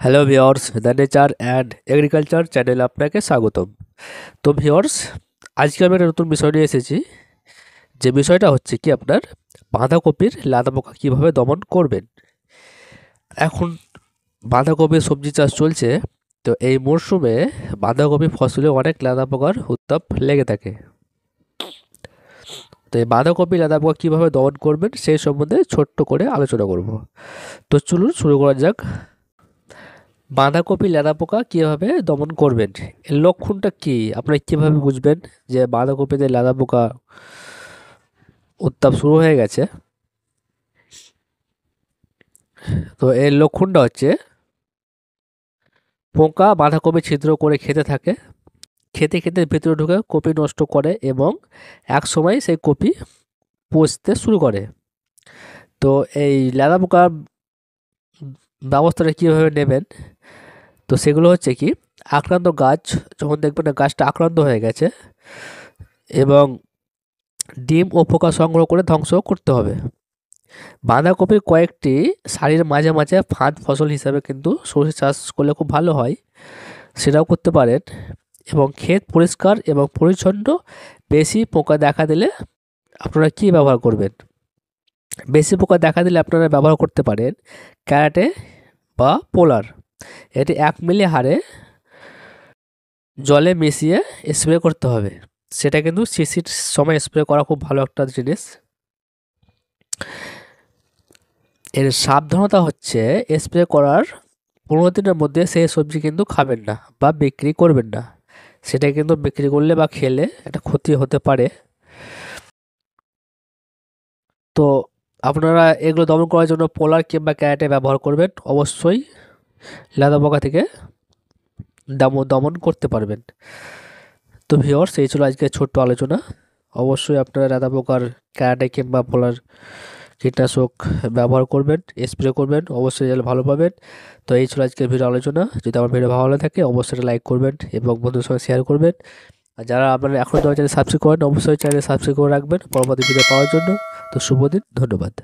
Hello viewers, the nature and agriculture চ্যানেলে আপনাকে স্বাগতম। তো ভিওর্স, আজকে আমি একটা নতুন বিষয় নিয়ে এসেছি। যে বিষয়টা হচ্ছে কি, আপনার বাঁধাকপির লাদা পোকা কীভাবে দমন করবেন। এখন বাঁধাকপির সবজি চাষ চলছে, তো এই মরশুমে বাঁধাকপি ফসলে অনেক লাদা পোকার উত্তাপ লেগে থাকে। তো এই বাঁধাকপি লাদা পোকা কীভাবে দমন করবেন সেই সম্বন্ধে ছোট্ট করে আলোচনা করব। তো চলুন শুরু করা যাক। বাঁধাকপি লেদা পোকা কীভাবে দমন করবেন, এর লক্ষণটা কি, আপনারা কীভাবে বুঝবেন যে বাঁধাকপিতে লেদা পোকা উত্তাপ শুরু হয়ে গেছে। তো এর লক্ষণটা হচ্ছে, পোকা বাঁধাকপি ছিদ্র করে খেতে থাকে, খেতে খেতে ভেতরে ঢুকে কপি নষ্ট করে এবং এক সময় সেই কপি পচতে শুরু করে। তো এই লেদা পোকার ব্যবস্থাটা কীভাবে নেবেন, তো সেগুলো হচ্ছে কি, আক্রান্ত গাছ যখন দেখবেন না গাছটা আক্রান্ত হয়ে গেছে, এবং ডিম ও পোকা সংগ্রহ করে ধ্বংস করতে হবে। বাঁধাকপির কয়েকটি সারির মাঝে মাঝে ফাঁদ ফসল হিসাবে কিন্তু সরষে চাষ করলে খুব ভালো হয়, সেটাও করতে পারেন। এবং ক্ষেত পরিষ্কার এবং পরিচ্ছন্ন। বেশি পোকা দেখা দিলে আপনারা কি ব্যবহার করবেন, বেশি পোকা দেখা দিলে আপনারা ব্যবহার করতে পারেন ক্যারাটে বা পোলার। এটি 1 মিলি হারে জলে মিশিয়ে স্প্রে করতে হবে। সেটা কিন্তু শিশির সময় স্প্রে করা খুব ভালো একটা জিনিস। এর সাবধানতা হচ্ছে, স্প্রে করার 15 দিনের মধ্যে সেই সবজি কিন্তু খাবেন না বা বিক্রি করবেন না। সেটা কিন্তু বিক্রি করলে বা খেলে একটা ক্ষতি হতে পারে। তো আপনারা এগুলো দমন করার জন্য পোলার কিংবা ক্যারাটে ব্যবহার করবেন, অবশ্যই লেদা পোকা থেকে দমন করতে পারবেন। তো ভিউয়ার্স, এই ছিল আজকে ছোট্ট আলোচনা। অবশ্যই আপনারা লেদা পোকার ক্যারাটে কিংবা পোলার কীটনাশক ব্যবহার করবেন, স্প্রে করবেন, অবশ্যই রেজাল্ট ভালো পাবেন। তো এই ছিল আজকের ভিডিও আলোচনা। যদি আমার ভিডিও ভালো লাগে অবশ্যই লাইক করবেন এবং বন্ধুদের সঙ্গে শেয়ার করবেন। আর যারা আপনারা এখনও চ্যানেল সাবস্ক্রাইব করেন, অবশ্যই চ্যানেল সাবস্ক্রাইব করে রাখবেন পরবর্তী ভিডিও পাওয়ার জন্য। তো শুভ দিন, ধন্যবাদ।